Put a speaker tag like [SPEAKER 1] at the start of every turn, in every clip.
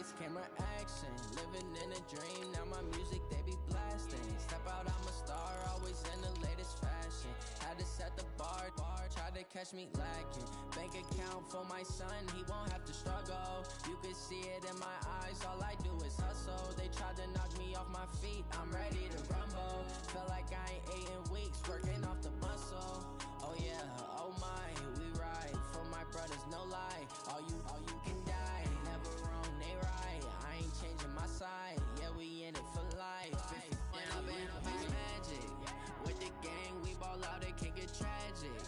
[SPEAKER 1] lights, camera action. Living in a dream, now my music they be blasting. Step out, I'm a star, always in the latest fashion. Had to set the bar, try to catch me lacking. Bank account for my son, he won't have to struggle. You can see it in my eyes, all I do is hustle. They tried to knock me off my feet, I'm ready to rumble. Felt like I ain't ate in weeks, working off the muscle. Oh yeah, oh my, we ride for my brothers, no lie. All you can die, never wrong, they right. I ain't changing my side, yeah, we in it for life. If you down, it's magic. With the gang, we ball out, it can get tragic.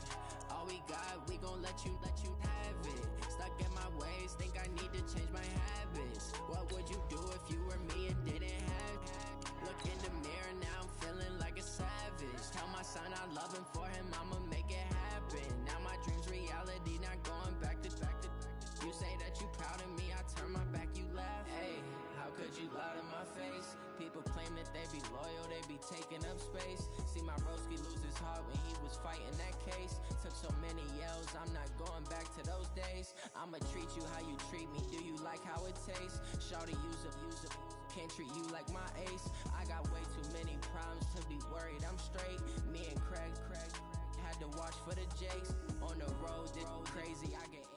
[SPEAKER 1] All we got, we gon' let you have it. Stuck in my ways, think I need to change my habits. What would you do if you were me and didn't have it? Look in the mirror, now I'm feeling like a savage. Tell my son I love him, for him I'ma make it happen. Now my dream's reality, not going back to. You say that you proud of me, I turn my back, you laugh. Hey, how could you lie to my face? People claim that they be loyal, they be taking up space. See my broski lose his heart when he was fighting that case. Took so many yells, I'm not going back to those days. I'ma treat you how you treat me, do you like how it tastes? Shawty, use it. Can't treat you like my ace. I got way too many problems to be worried, I'm straight. Me and Craig had to watch for the Jakes. On the road, this crazy, I get 80.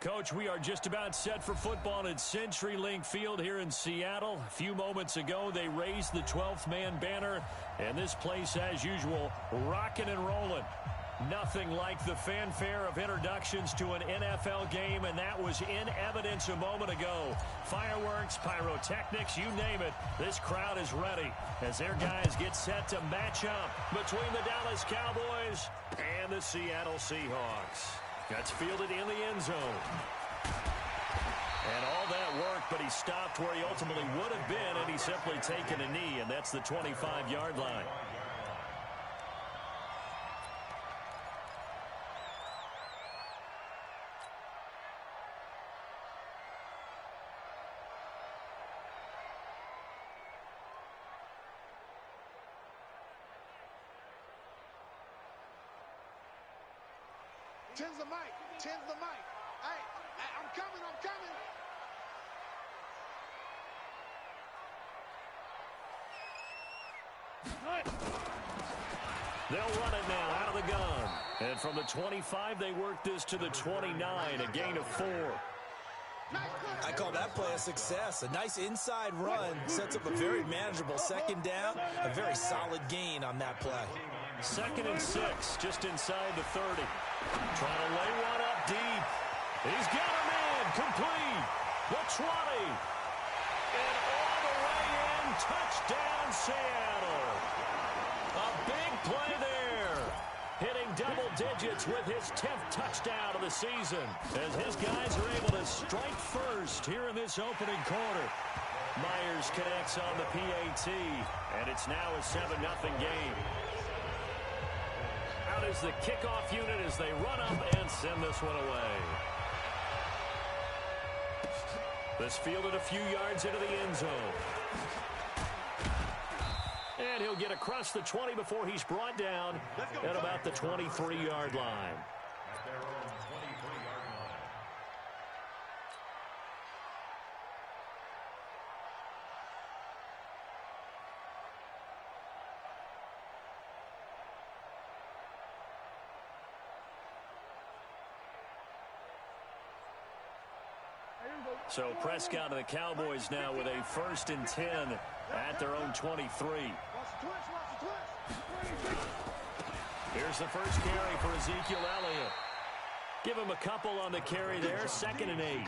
[SPEAKER 2] Coach, we are just about set for football at CenturyLink Field here in Seattle. A few moments ago, they raised the 12th man banner, and this place, as usual, rocking and rolling. Nothing like the fanfare of introductions to an NFL game, and that was in evidence a moment ago. Fireworks, pyrotechnics, you name it. This crowd is ready as their guys get set to match up between the Dallas Cowboys and the Seattle Seahawks. That's fielded in the end zone. And all that work, but he stopped where he ultimately would have been, and he's simply taken a knee, and that's the 25-yard line.
[SPEAKER 3] Tens the mic. Hey, I'm coming.
[SPEAKER 2] They'll run it now out of the gun. And from the 25, they work this to the 29, a gain of 4.
[SPEAKER 4] I call that play a success. A nice inside run sets up a very manageable second down, a very solid gain on that play.
[SPEAKER 2] 2nd and 6, just inside the 30. Trying to lay one up deep. He's got him in, complete. The 20. And all the way in, touchdown Seattle. A big play there. Hitting double digits with his 10th touchdown of the season, as his guys are able to strike first here in this opening quarter. Myers connects on the PAT, and it's now a 7-0 game. Out is the kickoff unit as they run up and send this one away. This fielded a few yards into the end zone. And he'll get across the 20 before he's brought down at about the 23-yard line.
[SPEAKER 5] At their own 23-yard line.
[SPEAKER 2] So Prescott and the Cowboys now with a 1st and 10 at their own 23. Here's the first carry for Ezekiel Elliott. Give him a couple on the carry there, 2nd and 8.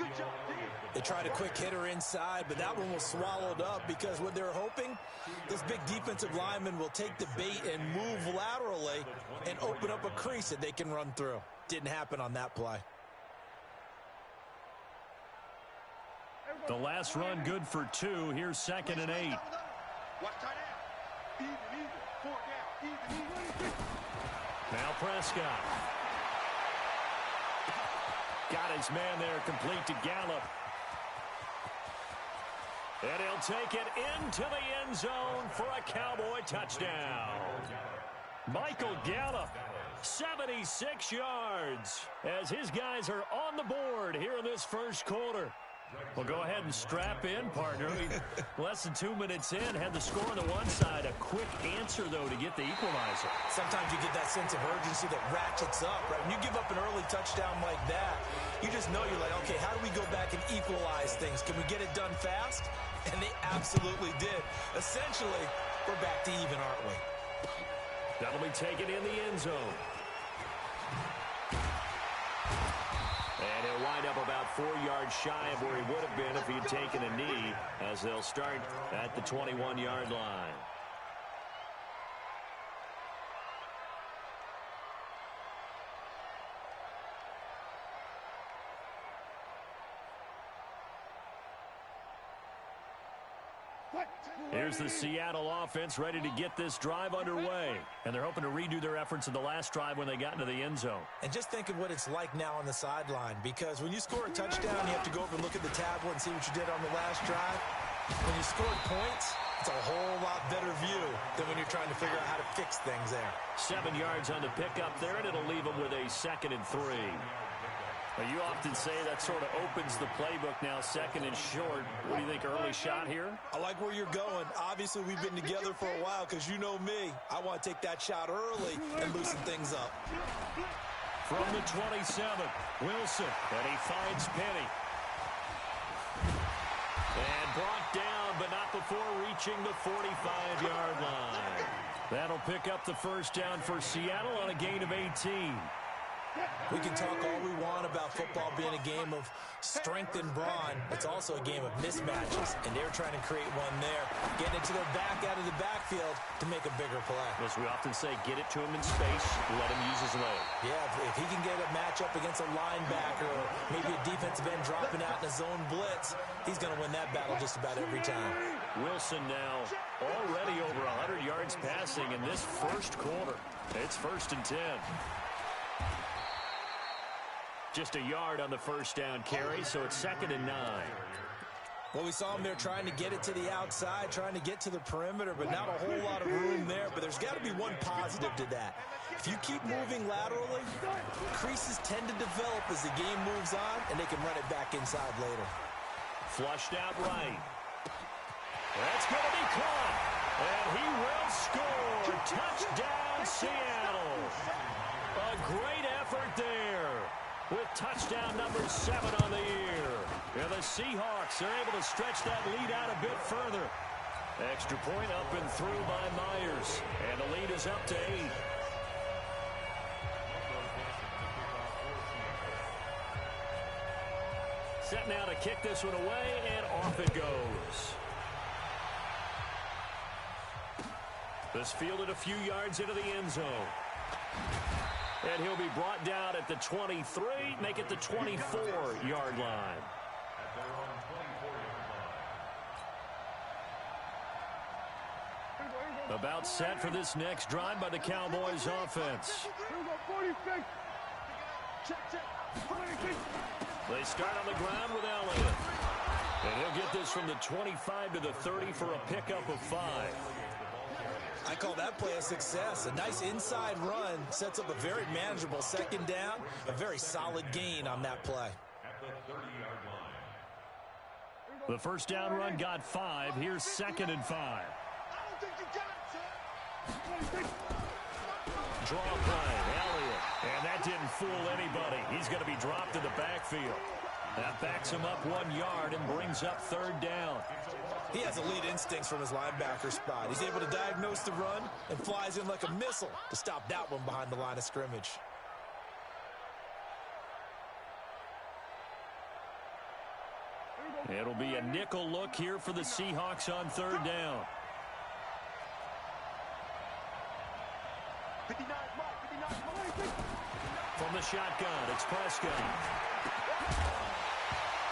[SPEAKER 4] They tried a quick hitter inside, but that one was swallowed up because what they're hoping, this big defensive lineman will take the bait and move laterally and open up a crease that they can run through. Didn't happen on that play.
[SPEAKER 2] The last run good for 2. Here's 2nd and 8. Now Prescott. Got his man there, complete to Gallup. And he'll take it into the end zone for a Cowboy touchdown. Michael Gallup, 76 yards, as his guys are on the board here in this first quarter. Well, go ahead and strap in, partner. Less than 2 minutes in, had the score on the one side. A quick answer, though, to get the equalizer.
[SPEAKER 4] Sometimes you get that sense of urgency that ratchets up, right? When you give up an early touchdown like that, you just know you're like, okay, how do we go back and equalize things? Can we get it done fast? And they absolutely did. Essentially, we're back to even, aren't we?
[SPEAKER 2] That'll be taken in the end zone. And he'll wind up about 4 yards shy of where he would have been if he had taken a knee, as they'll start at the 21-yard line. Here's the Seattle offense ready to get this drive underway. And they're hoping to redo their efforts in the last drive when they got into the end zone.
[SPEAKER 4] And just think of what it's like now on the sideline, because when you score a touchdown, you have to go over and look at the tablet and see what you did on the last drive. When you scored points, it's a whole lot better view than when you're trying to figure out how to fix things there.
[SPEAKER 2] 7 yards on the pickup there, and it'll leave them with a 2nd and 3. Well, you often say that sort of opens the playbook now, 2nd and short. What do you think, early shot here?
[SPEAKER 4] I like where you're going. Obviously, we've been together for a while because you know me. I want to take that shot early and loosen things up.
[SPEAKER 2] From the 27, Wilson, and he finds Penny. And brought down, but not before reaching the 45-yard line. That'll pick up the first down for Seattle on a gain of 18.
[SPEAKER 4] We can talk all we want about football being a game of strength and brawn. It's also a game of mismatches, and they're trying to create one there, getting it to their back out of the backfield to make a bigger play.
[SPEAKER 2] As we often say, get it to him in space, let him use his leg.
[SPEAKER 4] Yeah, if he can get a matchup against a linebacker or maybe a defensive end dropping out in a zone blitz, he's going to win that battle just about every time.
[SPEAKER 2] Wilson now already over 100 yards passing in this first quarter. It's 1st and 10. Just a yard on the first down carry, so it's 2nd and 9.
[SPEAKER 4] Well, we saw him there trying to get it to the outside, trying to get to the perimeter, but not a whole lot of room there. But there's got to be one positive to that. If you keep moving laterally, creases tend to develop as the game moves on, and they can run it back inside later.
[SPEAKER 2] Flushed out right. That's going to be caught, and he will score. Touchdown, Seattle. A great effort there, with touchdown number 7 on the year. And the Seahawks are able to stretch that lead out a bit further. Extra point up and through by Myers. And the lead is up to 8. Set now to kick this one away, and off it goes. This fielded a few yards into the end zone. And he'll be brought down at the 23, make it the 24-yard line. About set for this next drive by the Cowboys offense. They start on the ground with Elliott. And he'll get this from the 25 to the 30 for a pickup of 5.
[SPEAKER 4] I call that play a success. A nice inside run sets up a very manageable 2nd down. A very solid gain on that play.
[SPEAKER 2] The first down run got 5. Here's 2nd and 5. Draw play, Elliott. And that didn't fool anybody. He's going to be dropped in the backfield. That backs him up 1 yard and brings up 3rd down.
[SPEAKER 4] He has elite instincts from his linebacker spot. He's able to diagnose the run and flies in like a missile to stop that one behind the line of scrimmage.
[SPEAKER 2] It'll be a nickel look here for the Seahawks on 3rd down. From the shotgun, it's Prescott.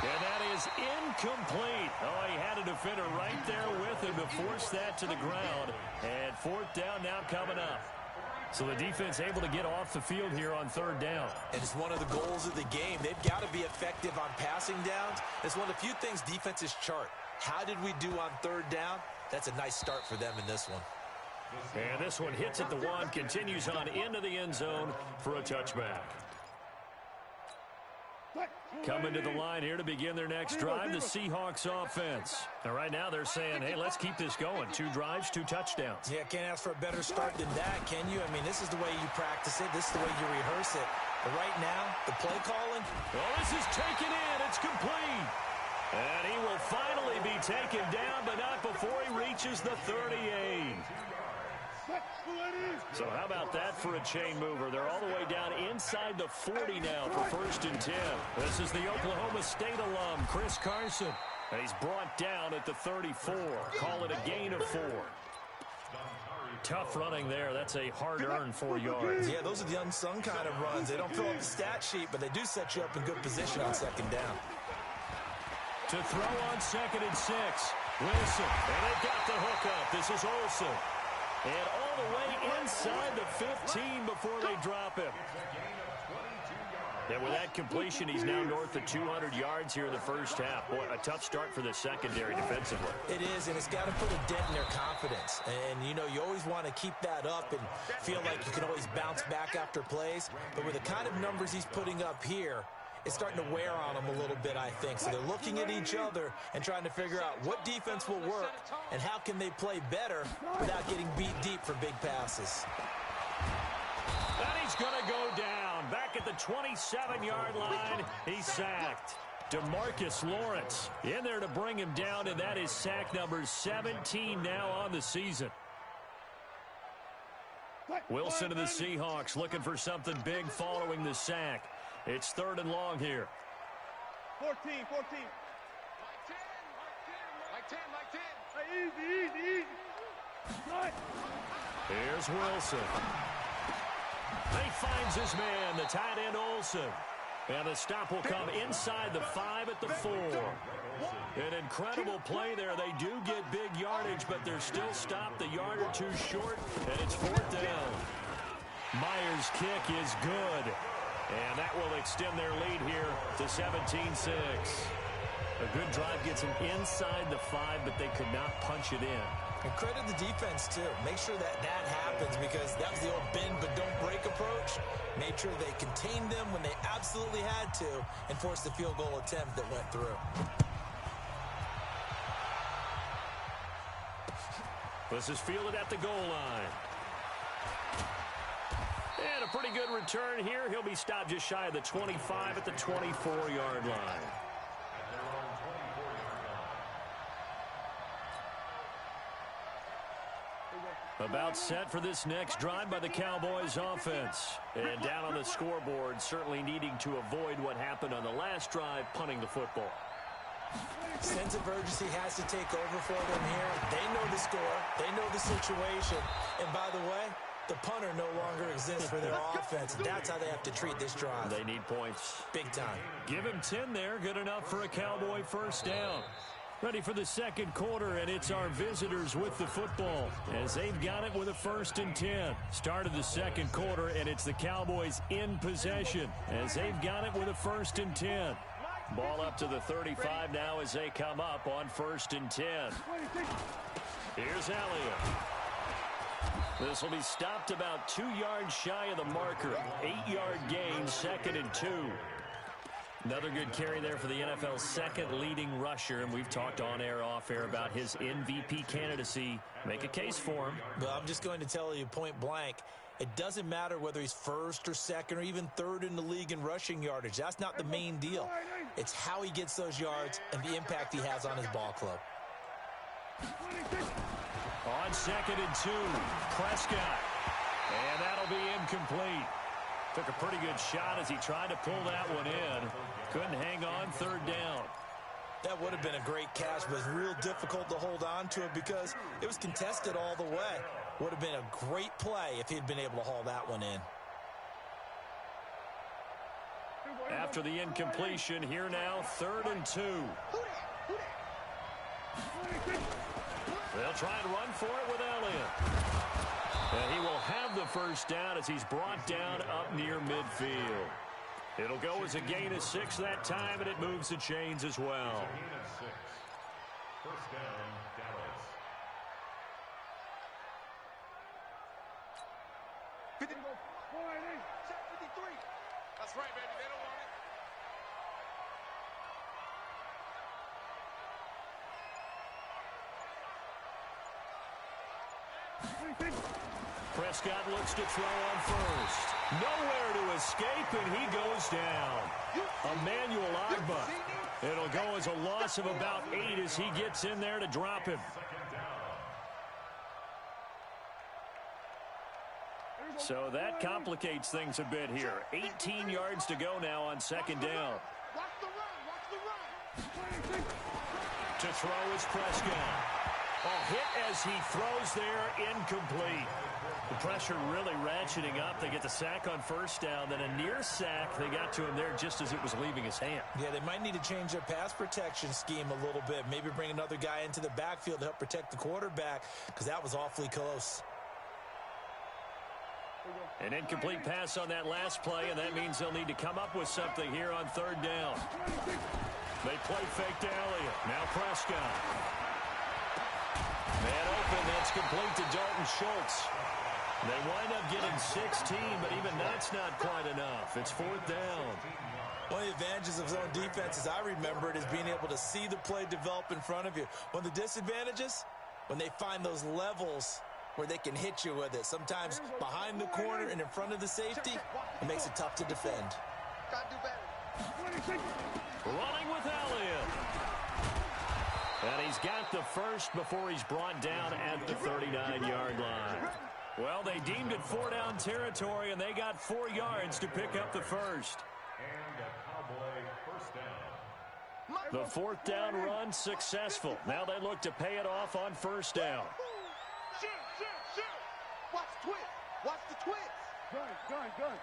[SPEAKER 2] And that is incomplete. Oh, he had a defender right there with him to force that to the ground. And 4th down now coming up. So the defense able to get off the field here on 3rd down.
[SPEAKER 4] And it's one of the goals of the game. They've got to be effective on passing downs. It's one of the few things defenses chart. How did we do on 3rd down? That's a nice start for them in this one.
[SPEAKER 2] And this one hits at the 1, continues on into the end zone for a touchback. Coming to the line here to begin their next drive, the Seahawks offense. And right now they're saying, hey, let's keep this going. 2 drives, 2 touchdowns.
[SPEAKER 4] Yeah, can't ask for a better start than that, can you? I mean, this is the way you practice it. This is the way you rehearse it. But right now, the play calling.
[SPEAKER 2] Oh, this is taken in. It's complete. And he will finally be taken down, but not before he reaches the 38. So how about that for a chain mover? They're all the way down inside the 40 now for 1st and 10. This is the Oklahoma State alum, Chris Carson. And he's brought down at the 34. Call it a gain of 4. Tough running there. That's a hard-earned 4 yards.
[SPEAKER 4] Yeah, those are the unsung kind of runs. They don't fill up the stat sheet, but they do set you up in good position on 2nd down.
[SPEAKER 2] To throw on 2nd and 6. Wilson. And they've got the hook up. This is Olsen. And all the way inside the 15 before they drop him. And with that completion, he's now north of 200 yards here in the first half. Boy, a tough start for the secondary defensively.
[SPEAKER 4] It is, and it's got to put a dent in their confidence. And, you know, you always want to keep that up and feel like you can always bounce back after plays. But with the kind of numbers he's putting up here, it's starting to wear on them a little bit, I think. So they're looking at each other and trying to figure out what defense will work and how can they play better without getting beat deep for big passes.
[SPEAKER 2] And he's going to go down. Back at the 27-yard line, he's sacked. DeMarcus Lawrence in there to bring him down, and that is sack number 17 now on the season. Wilson of the Seahawks looking for something big following the sack. It's 3rd and long here.
[SPEAKER 3] 14. Easy.
[SPEAKER 2] Here's Wilson. He finds his man, the tight end Olsen. And the stop will come inside the 5 at the 4. An incredible play there. They do get big yardage, but they're still stopped a yard or 2 short, and it's 4th down. Myers' kick is good. And that will extend their lead here to 17-6. A good drive gets them inside the 5, but they could not punch it in.
[SPEAKER 4] And credit the defense, too. Make sure that happens, because that was the old bend but don't break approach. Made sure they contained them when they absolutely had to and forced the field goal attempt that went through.
[SPEAKER 2] This is fielded at the goal line. And a pretty good return here. He'll be stopped just shy of the 25 at the 24-yard line. About set for this next drive by the Cowboys offense. And down on the scoreboard, certainly needing to avoid what happened on the last drive, punting the football.
[SPEAKER 4] Sense of urgency has to take over for them here. They know the score. They know the situation. And by the way, the punter no longer exists for their offense. That's how they have to treat this drive.
[SPEAKER 2] They need points.
[SPEAKER 4] Big time.
[SPEAKER 2] Give him 10 there. Good enough for a Cowboy first down. Ready for the 2nd quarter, and it's our visitors with the football as they've got it with a 1st and 10. Start of the 2nd quarter, and it's the Cowboys in possession as they've got it with a 1st and 10. Ball up to the 35 now as they come up on 1st and 10. Here's Elliott. This will be stopped about 2 yards shy of the marker. 8-yard gain, 2nd and 2. Another good carry there for the NFL's 2nd leading rusher, and we've talked on air, off air about his MVP candidacy. Make a case for him.
[SPEAKER 4] Well, I'm just going to tell you point blank, it doesn't matter whether he's 1st or 2nd or even 3rd in the league in rushing yardage. That's not the main deal. It's how he gets those yards and the impact he has on his ball club.
[SPEAKER 2] On 2nd and 2, Prescott. And that'll be incomplete. Took a pretty good shot as he tried to pull that one in. Couldn't hang on, 3rd down.
[SPEAKER 4] That would have been a great catch, but it's real difficult to hold on to it because it was contested all the way. Would have been a great play if he'd been able to haul that one in.
[SPEAKER 2] After the incompletion, here now, 3rd and 2. They'll try and run for it with Elliott. And he will have the first down as he's brought down up near midfield. It'll go as a gain of 6 that time, and it moves the chains as well.
[SPEAKER 5] First down, Dallas.
[SPEAKER 3] 50. 53. That's right, baby. They don't want it.
[SPEAKER 2] Prescott looks to throw on first. Nowhere to escape, and he goes down. Emmanuel Agba. It'll go as a loss of about 8 as he gets in there to drop him. So that complicates things a bit here. 18 yards to go now on second down.
[SPEAKER 3] Watch the run. Watch the run.
[SPEAKER 2] To throw is Prescott. A hit as he throws there, incomplete. The pressure really ratcheting up. They get the sack on first down, then a near sack. They got to him there just as it was leaving his hand.
[SPEAKER 4] Yeah, they might need to change their pass protection scheme a little bit. Maybe bring another guy into the backfield to help protect the quarterback, because that was awfully close.
[SPEAKER 2] An incomplete pass on that last play, and that means they'll need to come up with something here on third down. They play fake to Elliott. Now Prescott. Man open, that's complete to Dalton Schultz. They wind up getting 16, but even that's not quite enough. It's fourth down.
[SPEAKER 4] One of the advantages of zone defense, as I remember it, is being able to see the play develop in front of you. One of the disadvantages, when they find those levels where they can hit you with it. Sometimes behind the corner and in front of the safety, it makes it tough to defend.
[SPEAKER 3] Gotta do better.
[SPEAKER 2] Running with Elliott. And he's got the first before he's brought down at the 39-yard line. Well, they deemed it 4-down territory, and they got 4 yards to pick up the first.
[SPEAKER 5] And a Cowboy first down.
[SPEAKER 2] The fourth down run successful. Now they look to pay it off on first down.
[SPEAKER 3] Shoot. Watch the twist. Watch the twist. Gun.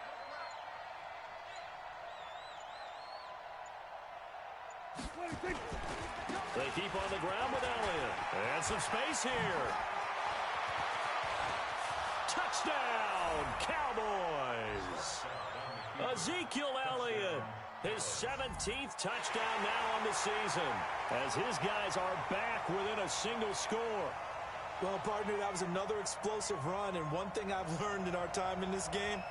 [SPEAKER 2] They keep on the ground with Elliott. And some space here. Touchdown, Cowboys. Ezekiel Elliott, his 17th touchdown now on the season, as his guys are back within a single score.
[SPEAKER 4] Well, partner, that was another explosive run, and one thing I've learned in our time in this game,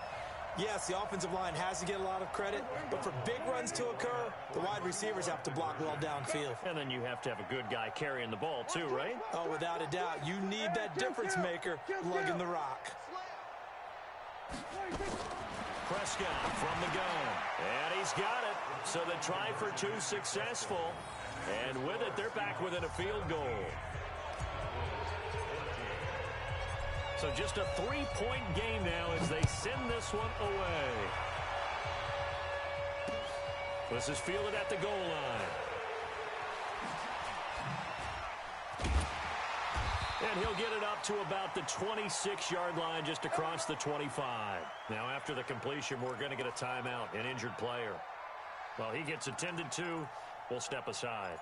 [SPEAKER 4] yes, the offensive line has to get a lot of credit, but for big runs to occur, the wide receivers have to block well downfield.
[SPEAKER 2] And then you have to have a good guy carrying the ball too, right?
[SPEAKER 4] Oh, without a doubt. You need that difference maker lugging the rock.
[SPEAKER 2] Prescott from the gun, and he's got it. So the try for 2 successful, and with it, they're back within a field goal. So just a 3-point game now as they send this one away. This is fielded at the goal line. And he'll get it up to about the 26-yard line, just across the 25. Now after the completion, we're going to get a timeout, an injured player. Well, he gets attended to. We'll step aside.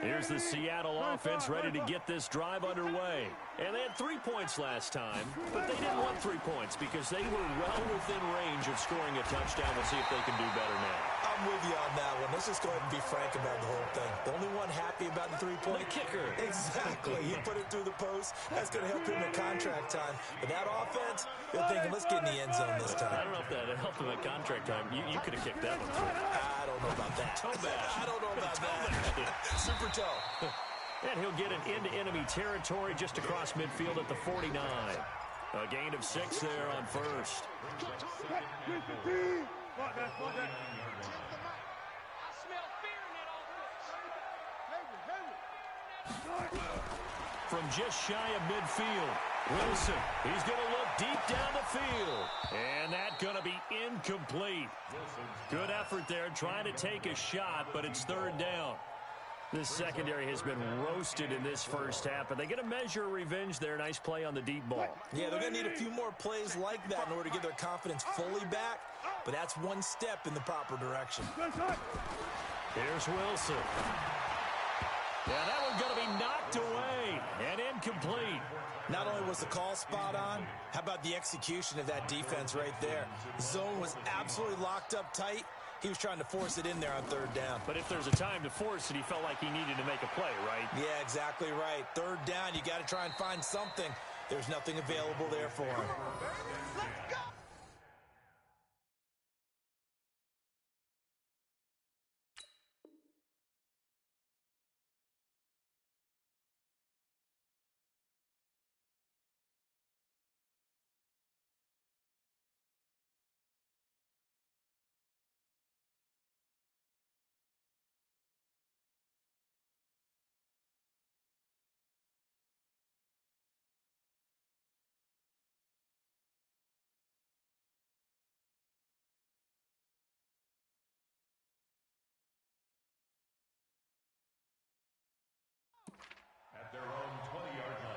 [SPEAKER 2] Here's the Seattle offense ready to get this drive underway. And they had 3 points last time, but they didn't want 3 points because they were well within range of scoring a touchdown. We'll see if they can do better now.
[SPEAKER 4] I'm with you on that one. Let's just go ahead and be frank about the whole thing. The only one happy about the 3-point.
[SPEAKER 2] The kicker.
[SPEAKER 4] Exactly. He put it through the post. That's going to help him in contract time. But that offense, they're thinking, let's get in the end zone this time.
[SPEAKER 2] I don't know if that helped him at contract time. You could have kicked that one through.
[SPEAKER 4] I don't know about that.
[SPEAKER 2] Toe bash.
[SPEAKER 4] I don't know about that. Super toe.
[SPEAKER 2] And he'll get it into enemy territory just across midfield at the 49. A gain of 6 there on first. From just shy of midfield, Wilson, he's going to look deep down the field. And that's going to be incomplete. Good effort there, trying to take a shot, but it's third down. This secondary has been roasted in this first half, but they get a measure of revenge there. Nice play on the deep ball.
[SPEAKER 4] Yeah, they're going to need a few more plays like that in order to get their confidence fully back, but that's one step in the proper direction.
[SPEAKER 2] Here's Wilson. Yeah, that one's going to be knocked away and incomplete.
[SPEAKER 4] Not only was the call spot on, how about the execution of that defense right there? Zone was absolutely locked up tight. He was trying to force it in there on third down.
[SPEAKER 2] But if there's a time to force it, he felt like he needed to make a play, right?
[SPEAKER 4] Yeah, exactly right. Third down, you got to try and find something. There's nothing available there for him.
[SPEAKER 3] Let's go!
[SPEAKER 5] At their own 20-yard line.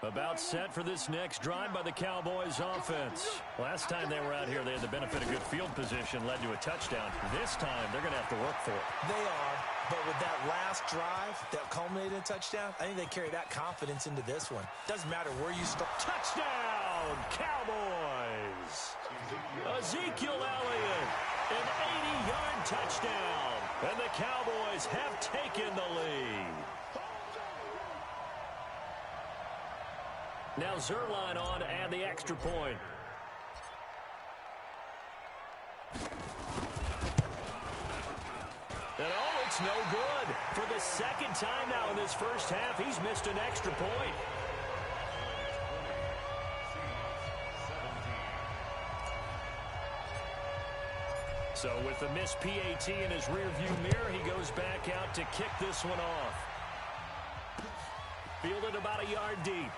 [SPEAKER 2] About set for this next drive by the Cowboys offense. Last time they were out here, they had the benefit of good field position, led to a touchdown. This time, they're going to have to work for it.
[SPEAKER 4] They are, but with that last drive that culminated in a touchdown, I think they carry that confidence into this one. Doesn't matter where you start.
[SPEAKER 2] Touchdown, Cowboys! Ezekiel Elliott, an 80-yard touchdown. And the Cowboys have taken the lead. Now Zerline on to add the extra point. And oh, it's no good. For the second time now in this first half, he's missed an extra point. So with the missed PAT in his rearview mirror, he goes back out to kick this one off. Fielded about a yard deep.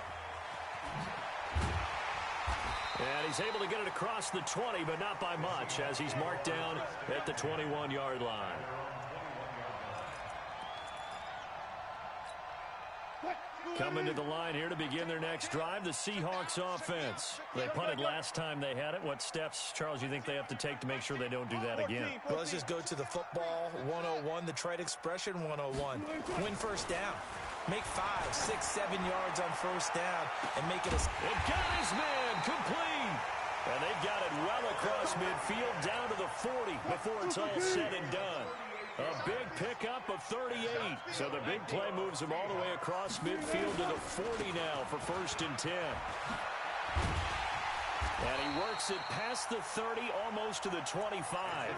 [SPEAKER 2] And he's able to get it across the 20, but not by much, as he's marked down at the 21-yard line. Coming to the line here to begin their next drive, the Seahawks offense. They punted last time they had it. What steps, Charles, you think they have to take to make sure they don't do that again?
[SPEAKER 4] Well, let's just go to the football 101, the trade expression 101. Win first down. Make 5, 6, 7 yards on first down and make it a...
[SPEAKER 2] It got his man complete. And they got it well across midfield down to the 40 before it's all said and done. A big pickup of 38. So the big play moves him all the way across midfield to the 40 now for 1st and 10. And he works it past the 30, almost to the 25.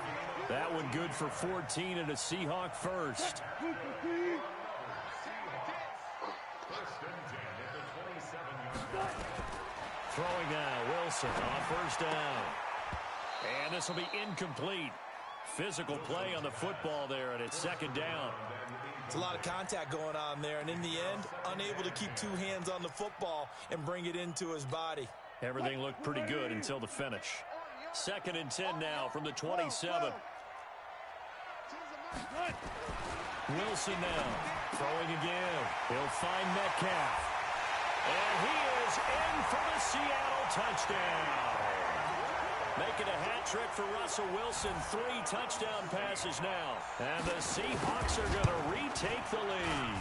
[SPEAKER 2] That one good for 14 and a Seahawk first. Throwing now, Wilson on first down. And this will be incomplete. Physical play on the football there, and it's 2nd down.
[SPEAKER 4] It's a lot of contact going on there, and in the end, unable to keep 2 hands on the football and bring it into his body.
[SPEAKER 2] Everything looked pretty good until the finish. 2nd and 10 now from the 27. Wilson now, throwing again. He'll find Metcalf. And he is in for the Seattle touchdown. Making a hat trick for Russell Wilson. 3 touchdown passes now. And the Seahawks are going to retake the lead.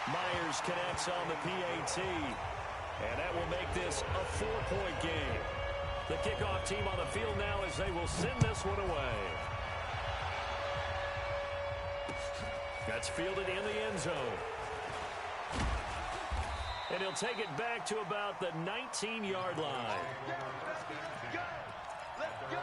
[SPEAKER 2] Myers connects on the PAT. And that will make this a 4-point game. The kickoff team on the field now as they will send this one away. That's fielded in the end zone. And he'll take it back to about the 19-yard line.
[SPEAKER 3] Let's go!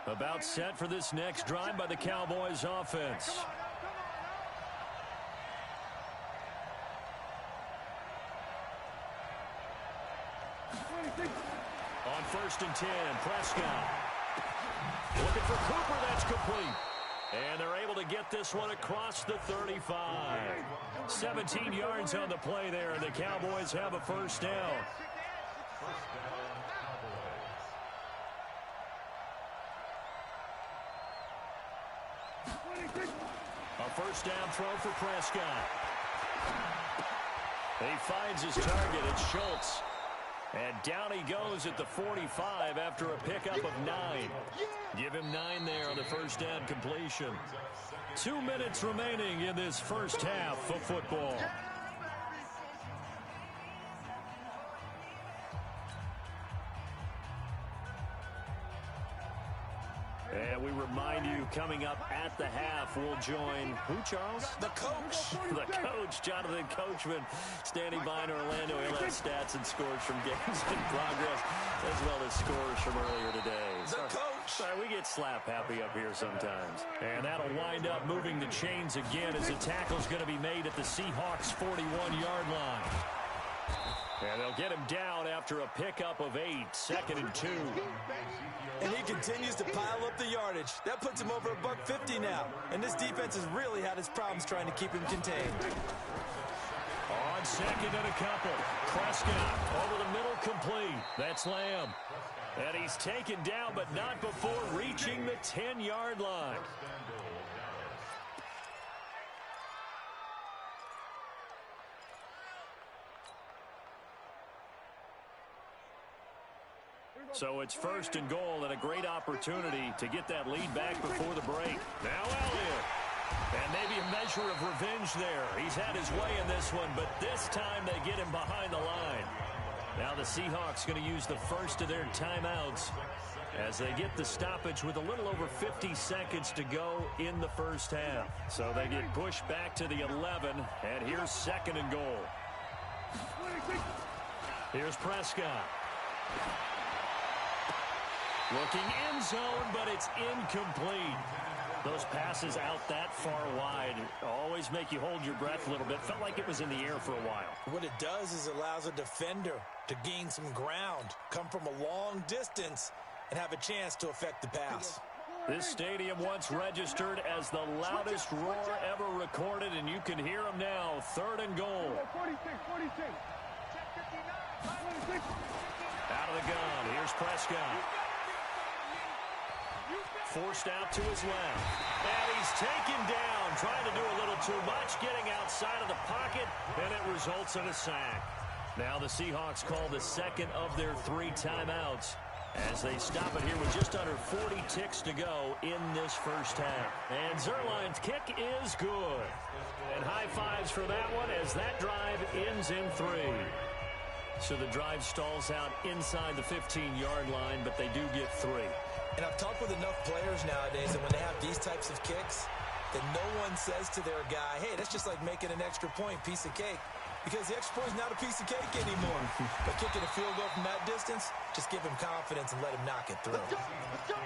[SPEAKER 2] About set for this next drive by the Cowboys offense. On 1st and 10, Prescott. Looking for Cooper, that's complete. And they're able to get this one across the 35. 17 yards on the play there, and the Cowboys have a first down. A first down throw for Prescott. He finds his target. It's Schultz. And down he goes at the 45 after a pickup of 9. Give him 9 there on the first down completion. 2 minutes remaining in this first half of football. And we remind you, coming up at the half, we'll join who, Charles?
[SPEAKER 4] The coach.
[SPEAKER 2] The coach, Jonathan Coachman, standing by in Orlando. He'll have stats and scores from games in progress, as well as scores from earlier today.
[SPEAKER 4] The coach.
[SPEAKER 2] Sorry, we get slap happy up here sometimes. And that'll wind up moving the chains again as the tackle's going to be made at the Seahawks' 41-yard line. And they'll get him down after a pickup of 8, 2nd and 2.
[SPEAKER 4] And he continues to pile up the yardage. That puts him over $150 now. And this defense has really had its problems trying to keep him contained.
[SPEAKER 2] On 2nd and a couple. Prescott over the middle, complete. That's Lamb. And he's taken down, but not before reaching the 10-yard line. So it's 1st and goal, and a great opportunity to get that lead back before the break. Now Elliott. And maybe a measure of revenge there. He's had his way in this one, but this time they get him behind the line. Now the Seahawks going to use the first of their timeouts as they get the stoppage with a little over 50 seconds to go in the first half. So they get pushed back to the 11, and here's 2nd and goal. Here's Prescott. Looking end zone, but it's incomplete. Those passes out that far wide always make you hold your breath a little bit. Felt like it was in the air for a while.
[SPEAKER 4] What it does is allows a defender to gain some ground, come from a long distance, and have a chance to affect the pass.
[SPEAKER 2] This stadium once registered as the loudest roar ever recorded, and you can hear them now. 3rd and goal.
[SPEAKER 3] 46.
[SPEAKER 2] Out of the gun. Here's Prescott. Forced out to his left. And he's taken down, trying to do a little too much, getting outside of the pocket, and it results in a sack. Now the Seahawks call the 2nd of their 3 timeouts as they stop it here with just under 40 ticks to go in this first half. And Zerline's kick is good. And high fives for that one as that drive ends in 3. So the drive stalls out inside the 15-yard line, but they do get 3.
[SPEAKER 4] And I've talked with enough players nowadays that when they have these types of kicks, that no one says to their guy, hey, that's just like making an extra point, piece of cake. Because the extra point is not a piece of cake anymore. But kicking a field goal from that distance, just give him confidence and let him knock it through.
[SPEAKER 3] Let's go.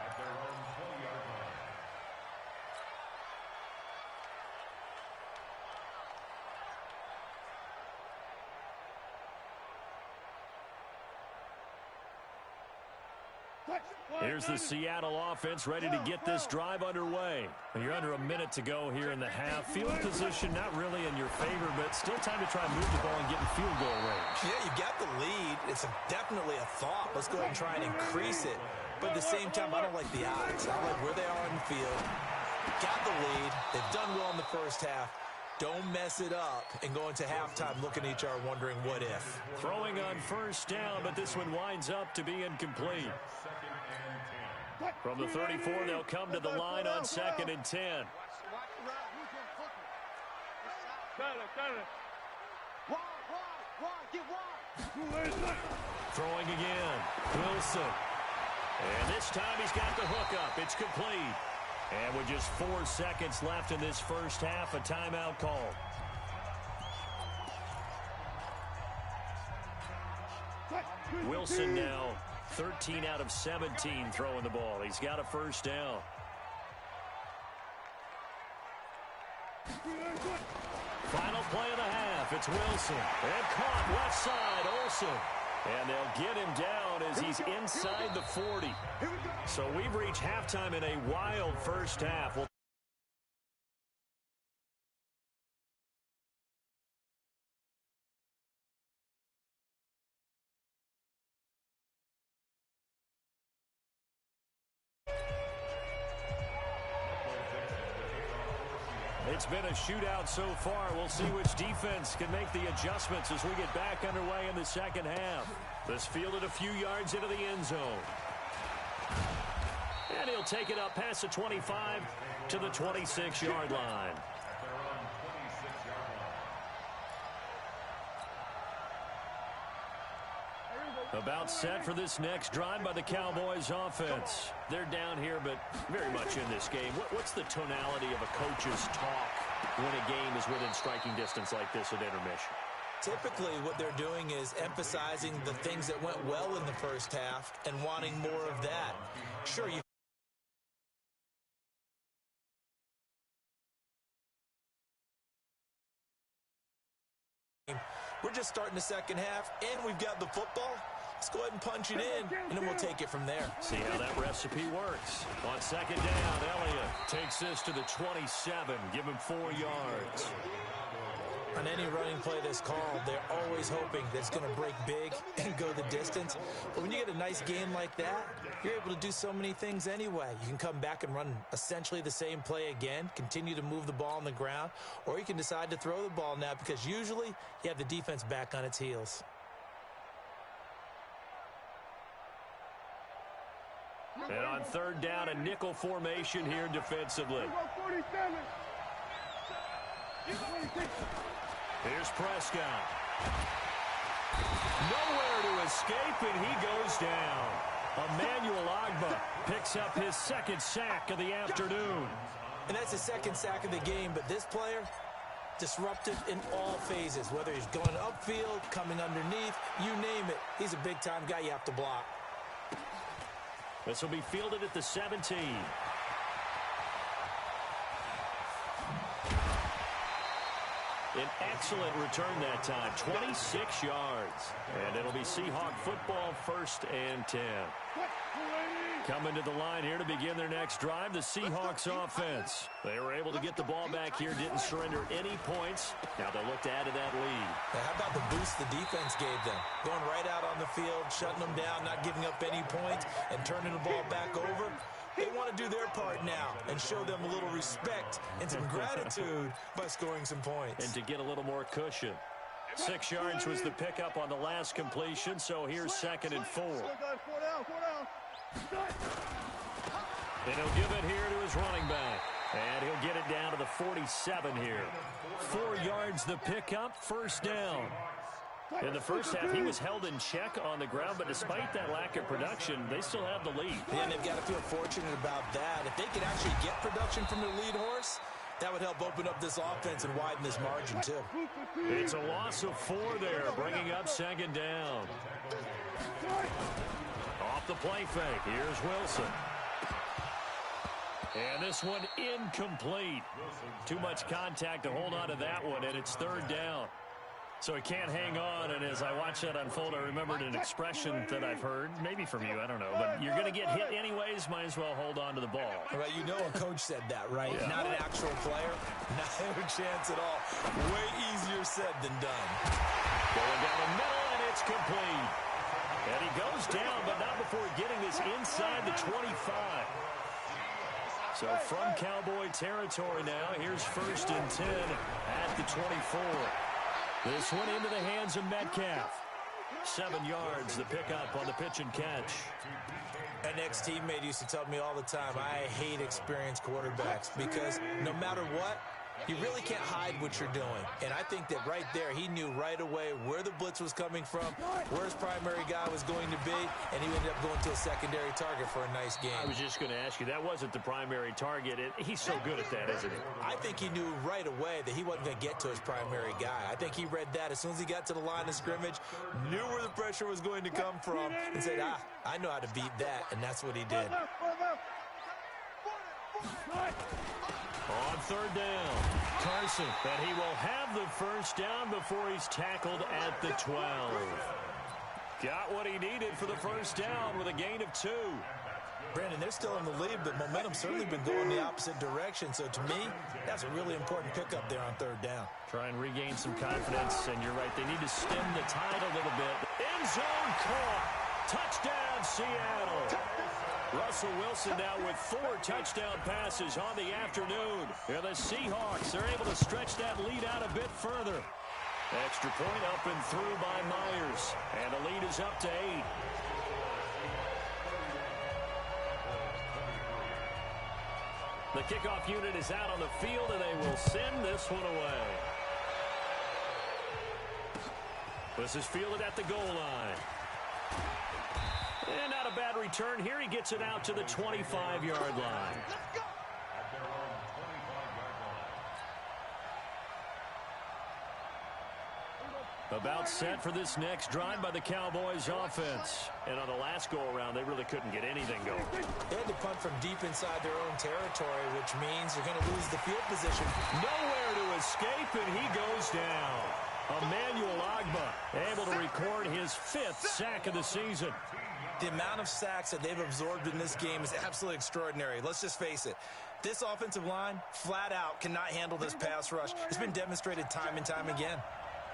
[SPEAKER 5] At their own 20-yard line.
[SPEAKER 2] Here's the Seattle offense ready to get this drive underway. You're under a minute to go here in the half. Field position not really in your favor, but still time to try and move the ball and get in field goal range.
[SPEAKER 4] Yeah, you got the lead. It's definitely a thought. Let's go ahead and try and increase it. But at the same time, I don't like the odds. I like where they are in the field. Got the lead. They've done well in the first half. Don't mess it up and go into halftime looking at each other wondering what if.
[SPEAKER 2] Throwing on first down, but this one winds up to be incomplete. From the 34, they'll come to the line on 2nd and 10. Throwing again. Wilson. And this time he's got the hook up. It's complete. And with just 4 seconds left in this first half, a timeout call. Wilson now 13 out of 17 throwing the ball. He's got a first down. Final play of the half. It's Wilson. And caught left side, Olsen. And they'll get him down as he's inside the 40. So we've reached halftime in a wild first half. It's been a shootout so far. We'll see which defense can make the adjustments as we get back underway in the second half. This fielded a few yards into the end zone. And he'll take it up past the 25 to the 26-yard line. About set for this next drive by the Cowboys offense. They're down here, but very much in this game. What's the tonality of a coach's talk when a game is within striking distance like this at intermission?
[SPEAKER 4] Typically, what they're doing is emphasizing the things that went well in the first half and wanting more of that. Sure, you we're just starting the second half, and we've got the football. Let's go ahead and punch it in, and then we'll take it from there.
[SPEAKER 2] See how that recipe works. On second down, Elliott takes this to the 27. Give him 4 yards.
[SPEAKER 4] On any running play that's called, they're always hoping that it's going to break big and go the distance. But when you get a nice game like that, you're able to do so many things anyway. You can come back and run essentially the same play again, continue to move the ball on the ground, or you can decide to throw the ball now because usually you have the defense back on its heels.
[SPEAKER 2] And on third down, a nickel formation here defensively. Here's Prescott. Nowhere to escape, and he goes down. Emmanuel Ogbah picks up his second sack of the afternoon.
[SPEAKER 4] And that's the second sack of the game, but this player, disruptive in all phases, whether he's going upfield, coming underneath, you name it. He's a big-time guy you have to block.
[SPEAKER 2] This will be fielded at the 17. An excellent return that time, 26 yards. And it'll be Seahawk football, 1st and 10. Coming to the line here to begin their next drive, the Seahawks offense. They were able to get the ball back here, didn't surrender any points. Now they'll look to add to that lead.
[SPEAKER 4] Now, how about the boost the defense gave them? Going right out on the field, shutting them down, not giving up any points, and turning the ball back over. They want to do their part now and show them a little respect and some gratitude by scoring some points.
[SPEAKER 2] And to get a little more cushion. 6 yards was the pickup on the last completion, so here's 2nd and 4. And he'll give it here to his running back. And he'll get it down to the 47 here. 4 yards the pickup, 1st down. In the first half, he was held in check on the ground, but despite that lack of production, they still have the lead.
[SPEAKER 4] And they've got to feel fortunate about that. If they could actually get production from their lead horse, that would help open up this offense and widen this margin, too.
[SPEAKER 2] It's a loss of 4 there, bringing up 2nd down. Off the play fake, here's Wilson. And this one incomplete. Too much contact to hold on to that one, and it's 3rd down. So he can't hang on, and as I watch that unfold, I remembered an expression that I've heard, maybe from you, I don't know, but you're going to get hit anyways, might as well hold on to the ball.
[SPEAKER 4] Well, you know a coach said that, right?
[SPEAKER 2] Yeah.
[SPEAKER 4] Not an actual player. Not a chance at all. Way easier said than done.
[SPEAKER 2] Going down the middle, and it's complete. And he goes down, but not before getting this inside the 25. So from Cowboy territory now, here's 1st and 10 at the 24. This one into the hands of Metcalf. 7 yards, the pickup on the pitch and catch.
[SPEAKER 4] An ex-teammate used to tell me all the time, I hate experienced quarterbacks because no matter what, you really can't hide what you're doing. And I think that right there, he knew right away where the blitz was coming from, where his primary guy was going to be, and he ended up going to a secondary target for a nice game.
[SPEAKER 2] I was just going to ask you, that wasn't the primary target. He's so good at that, isn't he?
[SPEAKER 4] I think he knew right away that he wasn't going to get to his primary guy. I think he read that as soon as he got to the line of scrimmage, knew where the pressure was going to come from, and said, I know how to beat that, and that's what he did.
[SPEAKER 2] On 3rd down, Carson, and he will have the 1st down before he's tackled at the 12. Got what he needed for the 1st down with a gain of 2.
[SPEAKER 4] Brandon, they're still in the lead, but momentum's certainly been going the opposite direction. So to me, that's a really important pickup there on 3rd down.
[SPEAKER 2] Try and regain some confidence, and you're right, they need to stem the tide a little bit. End zone caught. Touchdown, Seattle. Russell Wilson now with 4 touchdown passes on the afternoon. And the Seahawks are able to stretch that lead out a bit further. Extra point up and through by Myers. And the lead is up to 8. The kickoff unit is out on the field, and they will send this one away. This is fielded at the goal line. And not a bad return here. He gets it out to the 25-yard line. About set for this next drive by the Cowboys offense. And on the last go-around, they really couldn't get anything going.
[SPEAKER 4] They had to punt from deep inside their own territory, which means you're going to lose the field position.
[SPEAKER 2] Nowhere to escape, and he goes down. Emmanuel Ogbah able to record his 5th sack of the season.
[SPEAKER 4] The amount of sacks that they've absorbed in this game is absolutely extraordinary. Let's just face it. This offensive line, flat out, cannot handle this pass rush. It's been demonstrated time and time again.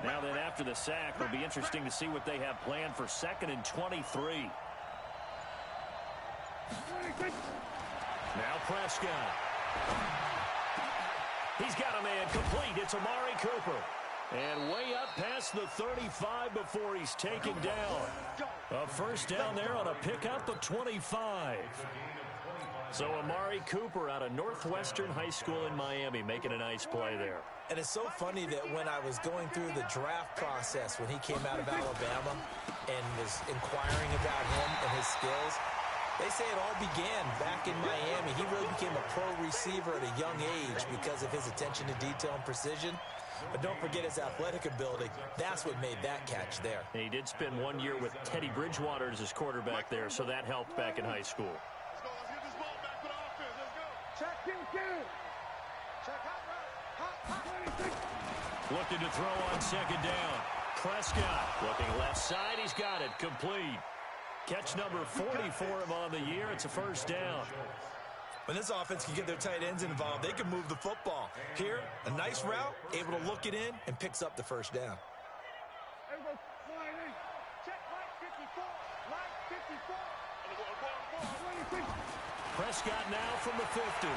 [SPEAKER 2] Now then, after the sack, it'll be interesting to see what they have planned for 2nd and 23. Now Prescott. He's got a man complete. It's Amari Cooper. And way up past the 35 before he's taken down. A first down there on a pickup of 25. So Amari Cooper out of Northwestern High School in Miami making a nice play there.
[SPEAKER 4] And it's so funny that when I was going through the draft process when he came out of Alabama and was inquiring about him and his skills, they say it all began back in Miami. He really became a pro receiver at a young age because of his attention to detail and precision. But don't forget his athletic ability. That's what made that catch there.
[SPEAKER 2] And he did spend 1 year with Teddy Bridgewater as his quarterback there, so that helped back in high school.
[SPEAKER 3] Let's go. Let's get this ball back for the offense. Let's go. Check in. Check hot.
[SPEAKER 2] Looking to throw on 2nd down. Prescott looking left side. He's got it. Complete. Catch number 40 for him on the year. It's a first down.
[SPEAKER 4] When this offense can get their tight ends involved, they can move the football. Here, a nice route, able to look it in, and picks up the first down.
[SPEAKER 3] Check line 54. Line 54.
[SPEAKER 2] Prescott now from the 50.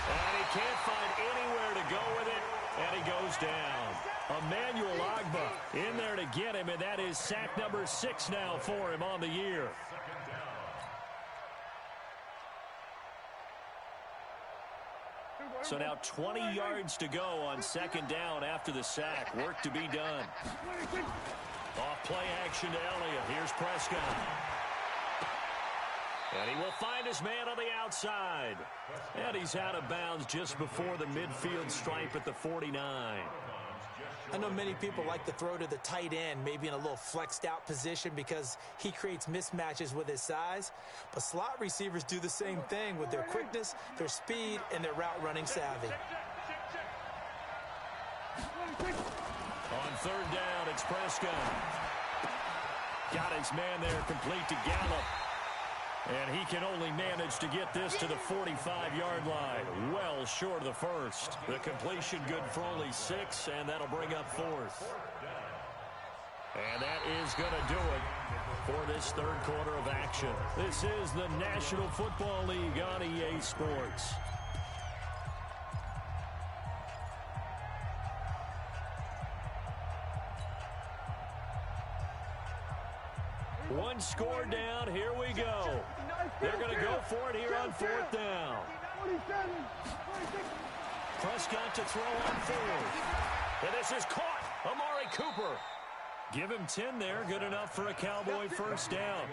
[SPEAKER 2] And he can't find anywhere to go with it, and he goes down. Emmanuel Ogbah in there to get him, and that is sack number 6 now for him on the year. So now 20 yards to go on 2nd down after the sack. Work to be done. Off play action to Elliott. Here's Prescott. And he will find his man on the outside. And he's out of bounds just before the midfield stripe at the 49.
[SPEAKER 4] I know many people like to throw to the tight end, maybe in a little flexed out position because he creates mismatches with his size. But slot receivers do the same thing with their quickness, their speed, and their route running savvy.
[SPEAKER 2] On 3rd down, it's Prescott. Got his man there complete to Gallup. And he can only manage to get this to the 45-yard line. Well short of the first. The completion good for only 6, and that'll bring up 4th. And that is going to do it for this 3rd quarter of action. This is the National Football League on EA Sports. One score down. Here we go. They're going to go for it here on 4th down. Prescott to throw on 4th. And this is caught. Amari Cooper. Give him 10 there. Good enough for a Cowboy first down.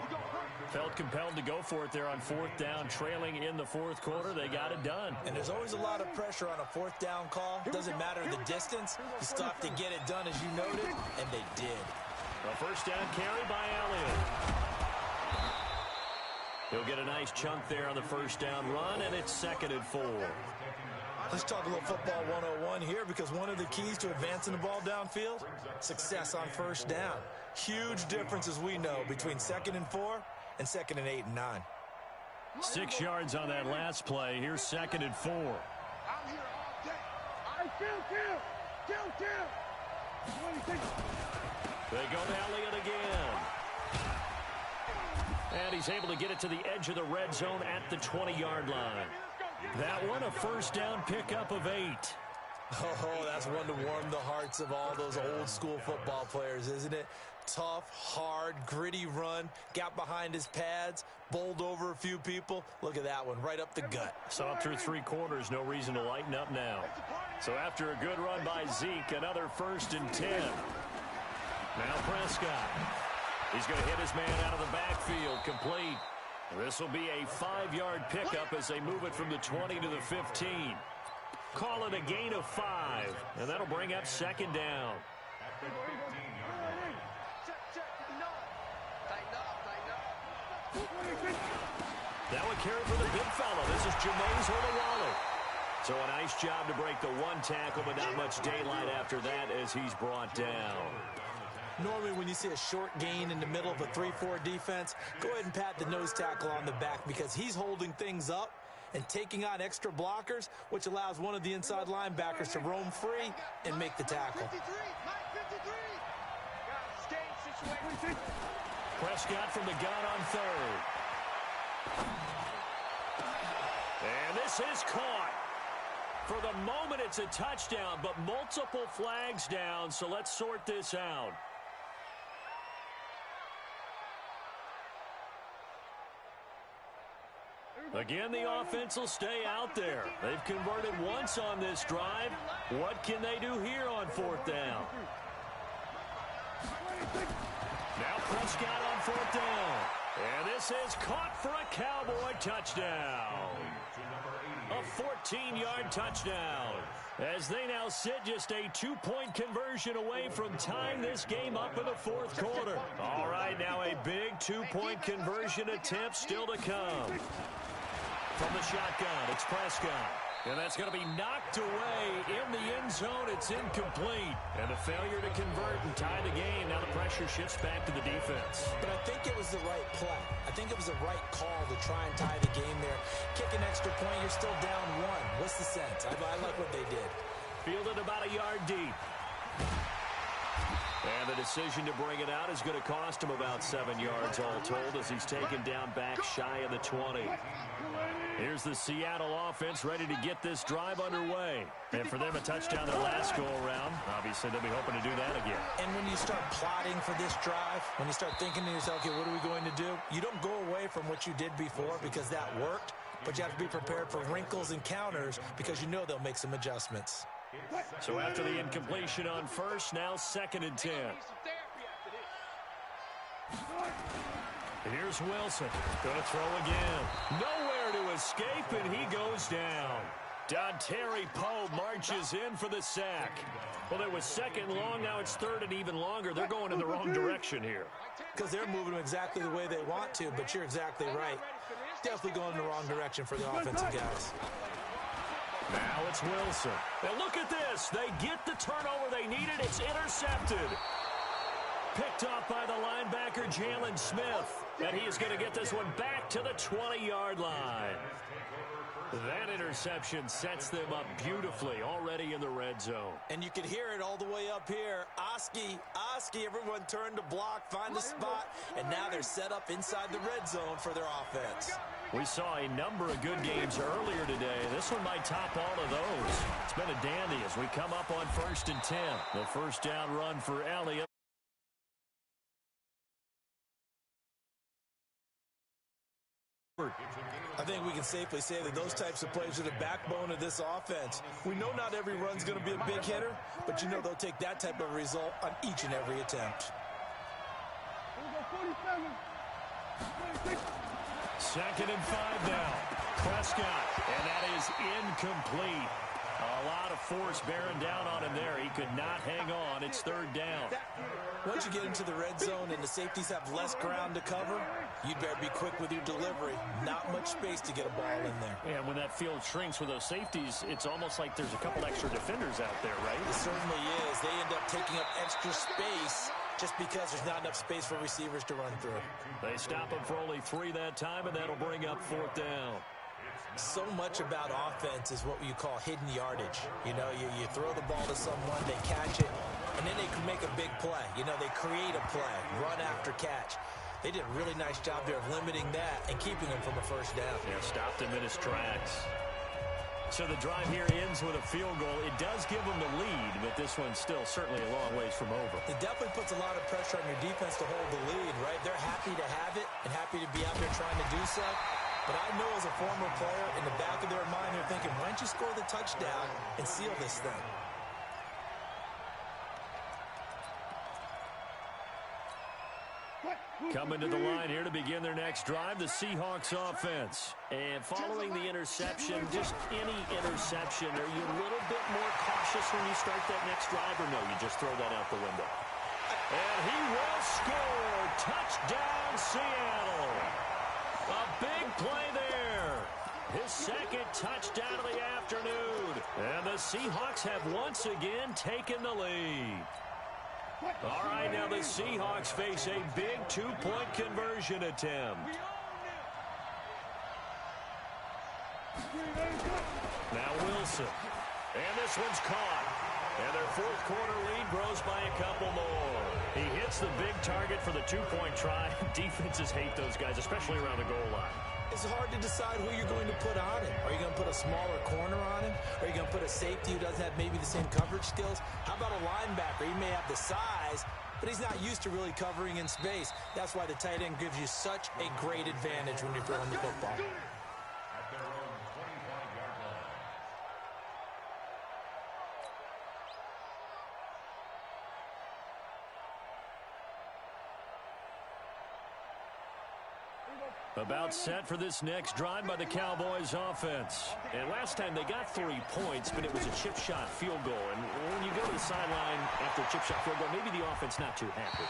[SPEAKER 2] Felt compelled to go for it there on 4th down. Trailing in the 4th quarter. They got it done.
[SPEAKER 4] And there's always a lot of pressure on a 4th down call. Doesn't matter the distance. You stop to get it done as you noted, and they did.
[SPEAKER 2] A first down carry by Elliott. He'll get a nice chunk there on the first down run, and it's 2nd and 4.
[SPEAKER 4] Let's talk a little football 101 here because one of the keys to advancing the ball downfield, success on first down. Huge difference, as we know, between 2nd and 4 and 2nd and 8 and 9.
[SPEAKER 2] 6 yards on that last play. Here's 2nd and 4.
[SPEAKER 3] I'm here all day. All right, kill.
[SPEAKER 2] They go to Elliott again. And he's able to get it to the edge of the red zone at the 20-yard line. That one, a first down pickup of 8.
[SPEAKER 4] Oh, that's one to warm the hearts of all those old-school football players, isn't it? Tough, hard, gritty run, got behind his pads, bowled over a few people. Look at that one, right up the gut.
[SPEAKER 2] So up through 3 quarters, no reason to lighten up now. So after a good run by Zeke, another 1st and 10. Now Prescott. He's going to hit his man out of the backfield, complete. This will be a 5-yard pickup as they move it from the 20 to the 15. Call it a gain of 5, and that'll bring up 2nd down. Now a carry for the big fella. This is Jameis Olawale. So a nice job to break the 1 tackle, but not much daylight after that as he's brought down.
[SPEAKER 4] Normally when you see a short gain in the middle of a 3-4 defense, go ahead and pat the nose tackle on the back because he's holding things up and taking on extra blockers, which allows one of the inside linebackers to roam free and make the tackle.
[SPEAKER 2] Prescott from the gun on 3rd. And this is caught. For the moment, it's a touchdown, but multiple flags down, so let's sort this out. Again, the offense will stay out there. They've converted once on this drive. What can they do here on 4th down? Now Prescott on 4th down. And this is caught for a Cowboy touchdown. A 14-yard touchdown. As they now sit just a 2-point conversion away from tying this game up in the 4th quarter. All right, now a big 2-point conversion attempt still to come. From the shotgun, it's Prescott. And that's going to be knocked away in the end zone. It's incomplete. And a failure to convert and tie the game. Now the pressure shifts back to the defense.
[SPEAKER 4] But I think it was the right play. I think it was the right call to try and tie the game there. Kick an extra point, you're still down 1. What's the sense? I like what they did.
[SPEAKER 2] Fielded about a yard deep. And the decision to bring it out is going to cost him about 7 yards all told as he's taken down back shy of the 20. Here's the Seattle offense ready to get this drive underway. And for them, a touchdown their last go-around. Obviously, they'll be hoping to do that again.
[SPEAKER 4] And when you start plotting for this drive, when you start thinking to yourself, okay, what are we going to do? You don't go away from what you did before because that worked, but you have to be prepared for wrinkles and counters because you know they'll make some adjustments.
[SPEAKER 2] So after the incompletion on 1st, now 2nd and 10. Here's Wilson. Going to throw again. Nowhere to escape, and he goes down. Dontari Poe marches in for the sack. Well, it was 2nd long. Now it's 3rd and even longer. They're going in the wrong direction here.
[SPEAKER 4] Because they're moving them exactly the way they want to, but you're exactly right. Definitely going in the wrong direction for the offensive guys.
[SPEAKER 2] Now it's Wilson. And look at this. They get the turnover they needed. It's intercepted. Picked off by the linebacker, Jalen Smith. And he is going to get this one back to the 20-yard line. That interception sets them up beautifully already in the red zone.
[SPEAKER 4] And you can hear it all the way up here. Oski, everyone turned to block, find a spot, and now they're set up inside the red zone for their offense.
[SPEAKER 2] We saw a number of good games earlier today. This one might top all of those. It's been a dandy as we come up on 1st and 10. The first down run for Elliott.
[SPEAKER 4] I think we can safely say that those types of plays are the backbone of this offense. We know not every run's going to be a big hitter, but you know they'll take that type of result on each and every attempt.
[SPEAKER 2] 2nd and 5 now. Prescott, and that is incomplete. A lot of force bearing down on him there. He could not hang on. It's 3rd down.
[SPEAKER 4] Once you get into the red zone and the safeties have less ground to cover, you'd better be quick with your delivery. Not much space to get a ball in there.
[SPEAKER 2] And when that field shrinks with those safeties, it's almost like there's a couple extra defenders out there, right?
[SPEAKER 4] It certainly is. They end up taking up extra space just because there's not enough space for receivers to run through.
[SPEAKER 2] They stop him for only 3 that time, and that'll bring up 4th down.
[SPEAKER 4] So much about offense is what you call hidden yardage. You know, you throw the ball to someone, they catch it, and then they can make a big play. You know, they create a play, run after catch. They did a really nice job there of limiting that and keeping him from a first down.
[SPEAKER 2] Yeah, stopped him in his tracks. So the drive here ends with a field goal. It does give them the lead, but this one's still certainly a long ways from over.
[SPEAKER 4] It definitely puts a lot of pressure on your defense to hold the lead, right? They're happy to have it and happy to be out there trying to do so. But I know as a former player, in the back of their mind, they're thinking, why don't you score the touchdown and seal this thing?
[SPEAKER 2] Coming to the line here to begin their next drive, the Seahawks offense. And following the interception, just any interception, are you a little bit more cautious when you start that next drive, or no, you just throw that out the window? And he will score. Touchdown, Seattle. A big play there. His second touchdown of the afternoon. And the Seahawks have once again taken the lead. All right, now the Seahawks face a big two-point conversion attempt. Now Wilson. And this one's caught. And their fourth quarter lead grows by a couple more. He hits the big target for the two-point try. Defenses hate those guys, especially around the goal line.
[SPEAKER 4] It's hard to decide who you're going to put on him. Are you going to put a smaller corner on him? Are you going to put a safety who doesn't have maybe the same coverage skills? How about a linebacker? He may have the size, but he's not used to really covering in space. That's why the tight end gives you such a great advantage when you're throwing the football.
[SPEAKER 5] At their own 25-yard line.
[SPEAKER 2] About set for this next drive by the Cowboys offense. And last time they got 3 points, but it was a chip shot field goal. And when you go to the sideline after a chip shot field goal, maybe the offense not too happy.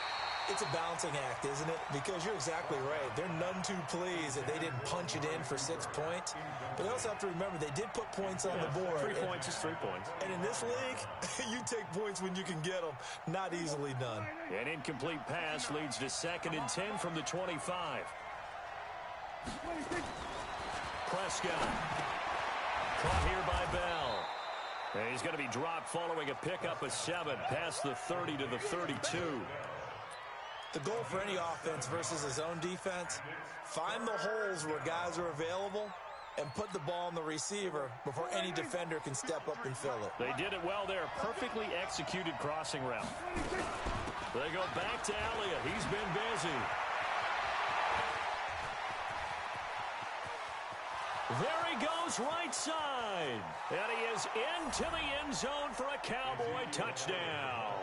[SPEAKER 4] It's a balancing act, isn't it? Because you're exactly right. They're none too pleased that they didn't punch it in for 6 points. But they also have to remember they did put points on the board.
[SPEAKER 2] 3 points is 3 points.
[SPEAKER 4] And in this league, you take points when you can get them. Not easily done.
[SPEAKER 2] An incomplete pass leads to 2nd and 10 from the 25. Prescott. Caught here by Bell. And he's going to be dropped following a pickup of 7 past the 30 to the 32.
[SPEAKER 4] The goal for any offense versus his own defense, find the holes where guys are available and put the ball on the receiver before any defender can step up and fill it.
[SPEAKER 2] They did it well there. Perfectly executed crossing route. They go back to Elliott. He's been busy. There he goes right side. And he is into the end zone for a Cowboy touchdown.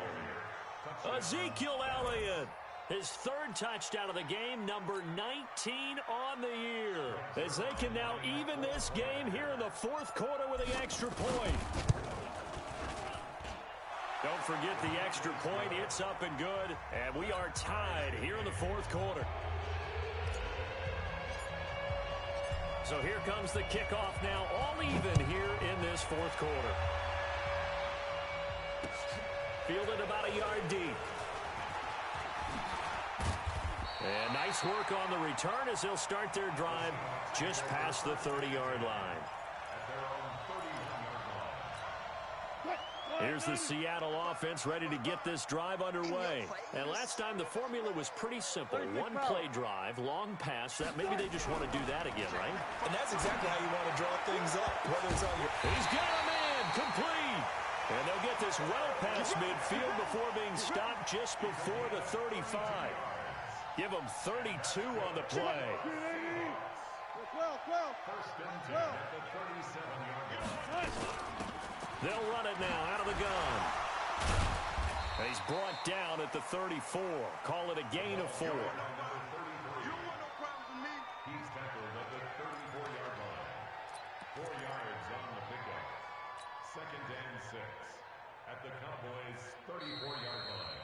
[SPEAKER 2] Ezekiel Elliott. His 3rd touchdown of the game, number 19 on the year. As they can now even this game here in the 4th quarter with an extra point. Don't forget the extra point. It's up and good. And we are tied here in the 4th quarter. So here comes the kickoff now, all even here in this 4th quarter. Fielded about a yard deep. And nice work on the return as they'll start their drive just past the 30-yard line. Here's the Seattle offense ready to get this drive underway. And last time the formula was pretty simple. 1-play drive, long pass. That maybe they just want to do that again, right?
[SPEAKER 4] And that's exactly how you want to draw things up. Whether it's on your...
[SPEAKER 2] He's got a man, complete. And they'll get this well past midfield before being stopped just before the 35. Give them 32 on the play.
[SPEAKER 5] First and 10 at the 37-yard line.
[SPEAKER 2] They'll run it now out of the gun. And he's brought down at the 34. Call it a gain of 4.
[SPEAKER 5] He's tackled at the 34-yard line. 4 yards on the pickup. 2nd and 6 at the Cowboys' 34-yard line.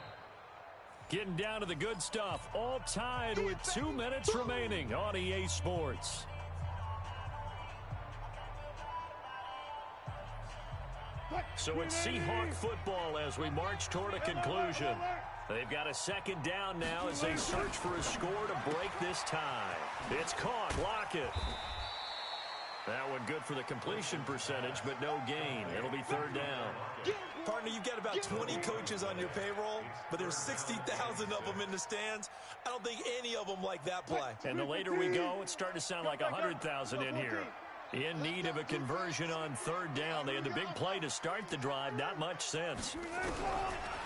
[SPEAKER 2] Getting down to the good stuff. All tied with 2 minutes remaining on EA Sports. So it's Seahawk football as we march toward a conclusion. They've got a 2nd down now as they search for a score to break this tie. It's caught. Lockett. That one good for the completion percentage, but no gain. It'll be 3rd down.
[SPEAKER 4] Partner, you've got about 20 coaches on your payroll, but there's 60,000 of them in the stands. I don't think any of them like that play.
[SPEAKER 2] And the later we go, it's starting to sound like 100,000 in here. In need of a conversion on third down. They had the big play to start the drive. Not much sense.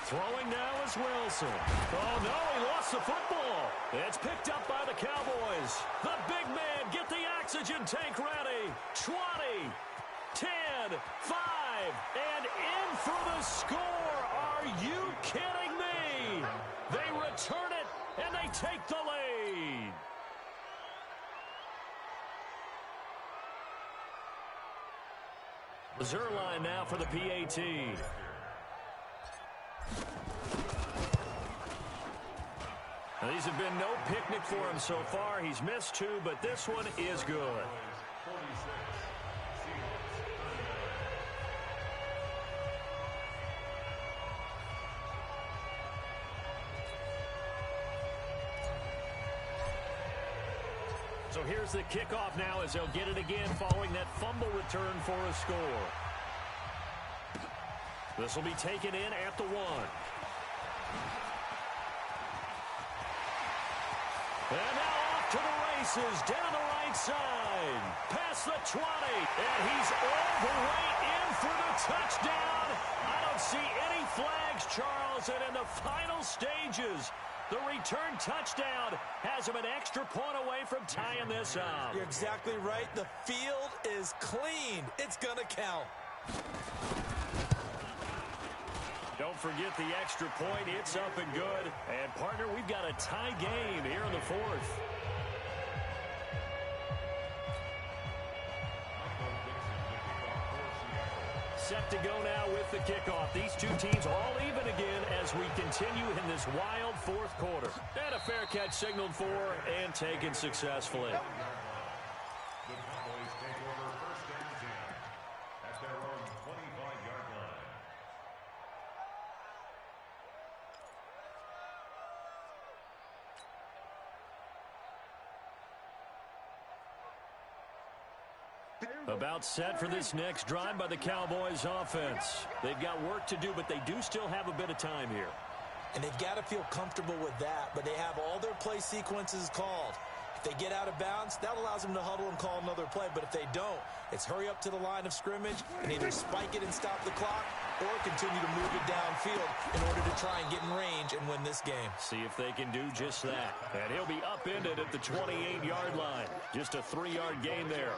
[SPEAKER 2] Throwing now is Wilson. Oh, no, he lost the football. It's picked up by the Cowboys. The big man, get the oxygen tank ready. 20, 10, 5, and in for the score. Are you kidding me? They return it, and they take the lead. Zerline now for the PAT. Now, these have been no picnic for him so far. He's missed two, but this one is good. So here's the kickoff now as they'll get it again following that fumble return for a score. This will be taken in at the 1. And now off to the races, down the right side, past the 20, and he's all the way in for the touchdown. I don't see any flags, Charles, and in the final stages, the return touchdown has him an extra point away from tying this up.
[SPEAKER 4] You're exactly right. The field is clean. It's going to count.
[SPEAKER 2] Don't forget the extra point. It's up and good. And, partner, we've got a tie game here in the 4th. Set to go now with the kickoff. These two teams all even again as we continue in this wild 4th quarter. And a fair catch signaled for and taken successfully.
[SPEAKER 5] The Cowboys take over first and 10 at their own 25-yard line.
[SPEAKER 2] About set for this next drive by the Cowboys offense. They've got work to do, but they do still have a bit of time here.
[SPEAKER 4] And they've got to feel comfortable with that, but they have all their play sequences called. If they get out of bounds, that allows them to huddle and call another play. But if they don't, it's hurry up to the line of scrimmage and either spike it and stop the clock or continue to move it downfield in order to try and get in range and win this game.
[SPEAKER 2] See if they can do just that. And he'll be upended at the 28-yard line. Just a 3-yard gain there.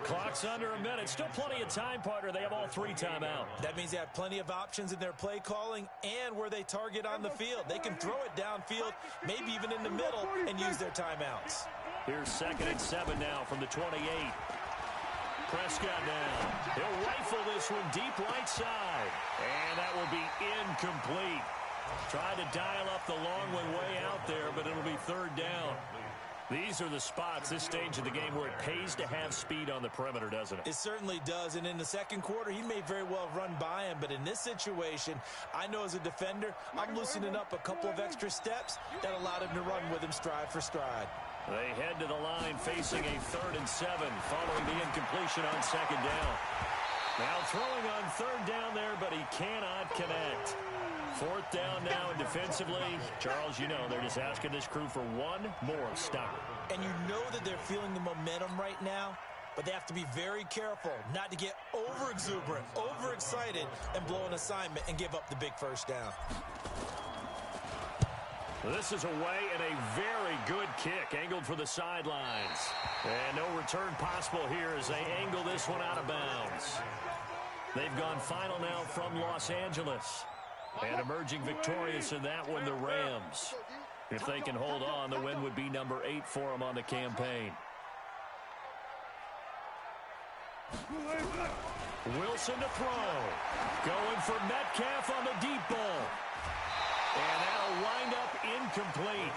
[SPEAKER 2] Clock's under a minute. Still plenty of time, partner. They have all 3 timeouts.
[SPEAKER 4] That means they have plenty of options in their play calling and where they target on the field. They can throw it downfield, maybe even in the middle, and use their timeouts.
[SPEAKER 2] Here's 2nd and 7 now from the 28. Prescott now. He'll rifle this one deep right side. And that will be incomplete. Tried to dial up the long one way out there, but it'll be 3rd down. These are the spots, this stage of the game, where it pays to have speed on the perimeter, doesn't it?
[SPEAKER 4] It certainly does, and in the 2nd quarter, he may very well run by him, but in this situation, I know as a defender, I'm loosening up a couple of extra steps that allowed him to run with him stride for stride.
[SPEAKER 2] They head to the line facing a 3rd and 7 following the incompletion on 2nd down. Now throwing on 3rd down there, but he cannot connect. 4th down now, and defensively, Charles, you know, they're just asking this crew for one more stop.
[SPEAKER 4] And you know that they're feeling the momentum right now, but they have to be very careful not to get over-exuberant, over-excited, and blow an assignment and give up the big 1st down.
[SPEAKER 2] This is away and a very good kick, angled for the sidelines. And no return possible here as they angle this one out of bounds. They've gone final now from Los Angeles. And emerging victorious in that one, the Rams. If they can hold on, the win would be number 8 for them on the campaign. Wilson to throw. Going for Metcalf on the deep ball. And that'll wind up incomplete.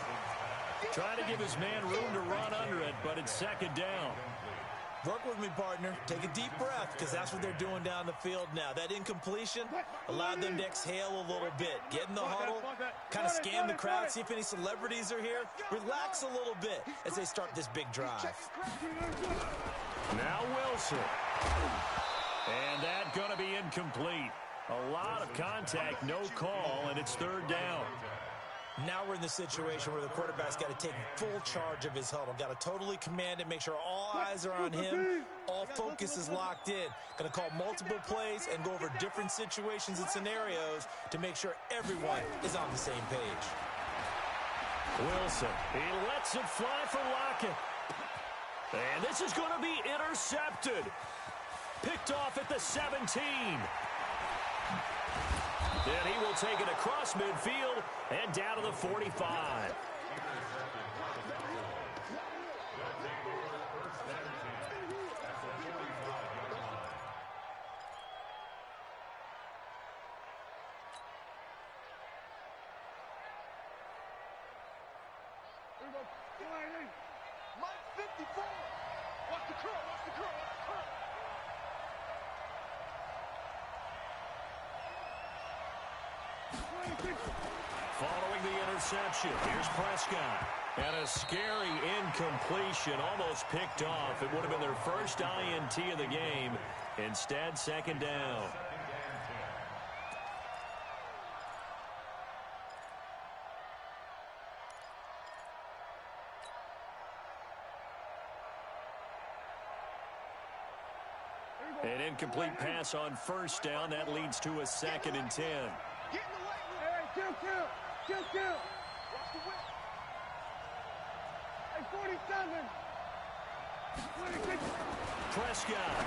[SPEAKER 2] Trying to give his man room to run under it, but it's 2nd down.
[SPEAKER 4] Work with me, partner. Take a deep breath, because that's what they're doing down the field now. That incompletion allowed them to exhale a little bit. Get in the huddle, kind of scan the crowd, see if any celebrities are here. Relax a little bit as they start this big drive.
[SPEAKER 2] Now Wilson. And that's going to be incomplete. A lot of contact, no call, and it's third down.
[SPEAKER 4] Now we're in the situation where the quarterback's got to take full charge of his huddle. Got to totally command it, make sure all eyes are on him. All focus is locked in. Going to call multiple plays and go over different situations and scenarios to make sure everyone is on the same page.
[SPEAKER 2] Wilson, he lets it fly for Lockett. And this is going to be intercepted. Picked off at the 17. And he will take it across midfield and down to the 45.
[SPEAKER 3] Mike 54. Watch the curl, watch the curl, watch the curl.
[SPEAKER 2] Following the interception, here's Prescott. And a scary incompletion, almost picked off. It would have been their first INT of the game. Instead, second down. An incomplete pass on first down. That leads to a 2nd and 10.
[SPEAKER 3] Get in the way. Hey, kill. Watch the whip. Hey, 47.
[SPEAKER 2] Prescott.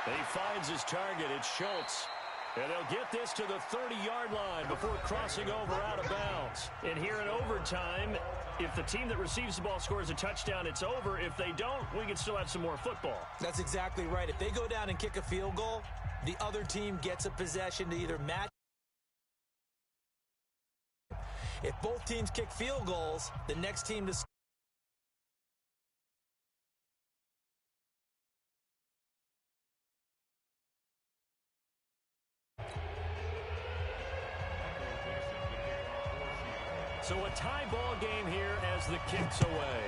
[SPEAKER 2] He finds his target. It's Schultz. And they'll get this to the 30-yard line before crossing over out of bounds. And here in overtime, if the team that receives the ball scores a touchdown, it's over. If they don't, we can still have some more football.
[SPEAKER 4] That's exactly right. If they go down and kick a field goal, the other team gets a possession to either match. If both teams kick field goals, the next team to
[SPEAKER 2] So a tie ball game here as the kick's away.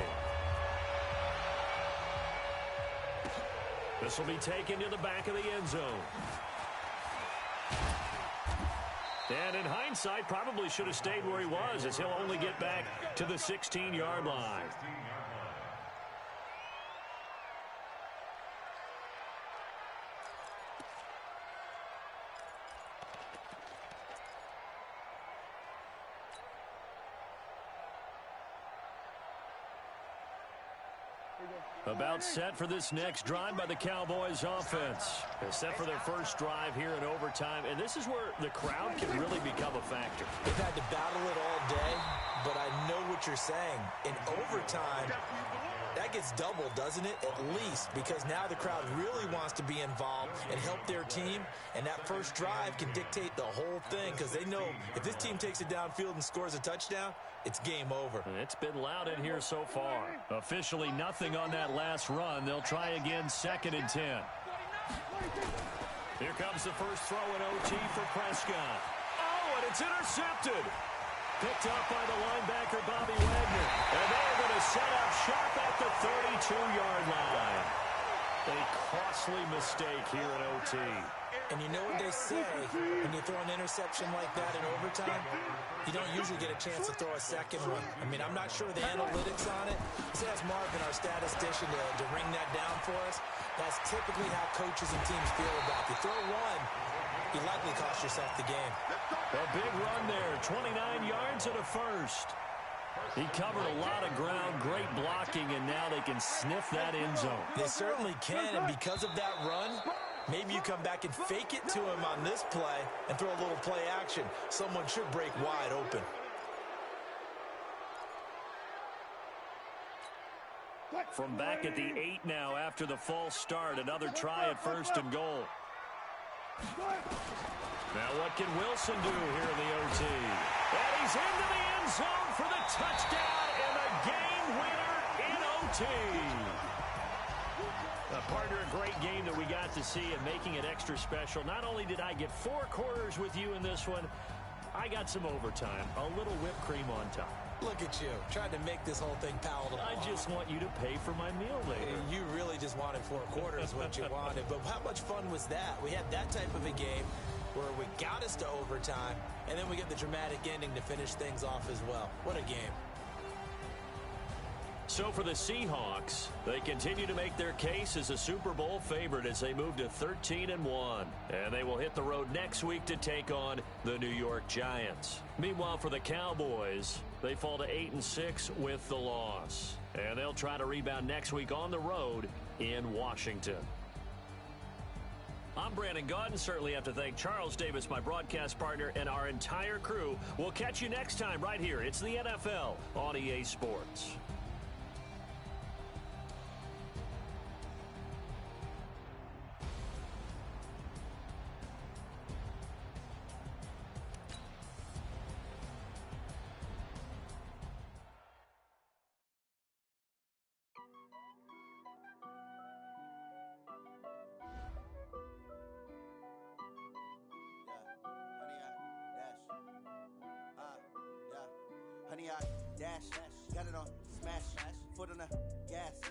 [SPEAKER 2] This will be taken to the back of the end zone. And in hindsight, probably should have stayed where he was, as he'll only get back to the 16-yard line. About set for this next drive by the Cowboys offense. They're set for their first drive here in overtime, and this is where the crowd can really become a factor.
[SPEAKER 4] They've had to battle it all day, but I know what you're saying. In overtime, that gets doubled, doesn't it? At least, because now the crowd really wants to be involved and help their team, and that first drive can dictate the whole thing, because they know if this team takes it downfield and scores a touchdown, it's game over.
[SPEAKER 2] It's been loud in here so far. Officially nothing on that last run. They'll try again, 2nd and 10. Here comes the first throw in OT for Prescott. Oh, and it's intercepted. Picked up by the linebacker, Bobby Wagner. And they're going to set up shop at the 32-yard line. A costly mistake here in OT.
[SPEAKER 4] And you know what they say, when you throw an interception like that in overtime, you don't usually get a chance to throw a second one. I mean, I'm not sure the analytics on it. Let's ask Marvin, our statistician, to ring that down for us. That's typically how coaches and teams feel about it. You throw one, you likely cost yourself the game.
[SPEAKER 2] A big run there, 29 yards and a first. He covered a lot of ground, great blocking, and now they can sniff that end zone.
[SPEAKER 4] They certainly can, and because of that run, maybe you come back and fake it to him on this play and throw a little play action. Someone should break wide open.
[SPEAKER 2] From back at the 8 now after the false start, another try at 1st and goal. Now what can Wilson do here in the OT? And he's into the end zone for the touchdown and a game winner in OT. Partner, a great game that we got to see and making it extra special. Not only did I get 4 quarters with you in this one, I got some overtime, a little whipped cream on top.
[SPEAKER 4] Look at you, trying to make this whole thing palatable.
[SPEAKER 2] I just want you to pay for my meal later.
[SPEAKER 4] You really just wanted 4 quarters what you wanted. But how much fun was that? We had that type of a game where we got us to overtime, and then we get the dramatic ending to finish things off as well. What a game.
[SPEAKER 2] So for the Seahawks, they continue to make their case as a Super Bowl favorite as they move to 13-1. And they will hit the road next week to take on the New York Giants. Meanwhile, for the Cowboys, they fall to 8-6 with the loss. And they'll try to rebound next week on the road in Washington. I'm Brandon Gaudin. Certainly have to thank Charles Davis, my broadcast partner, and our entire crew. We'll catch you next time right here. It's the NFL on EA Sports.
[SPEAKER 6] Honey, I dash, got it on smash, foot on the gas.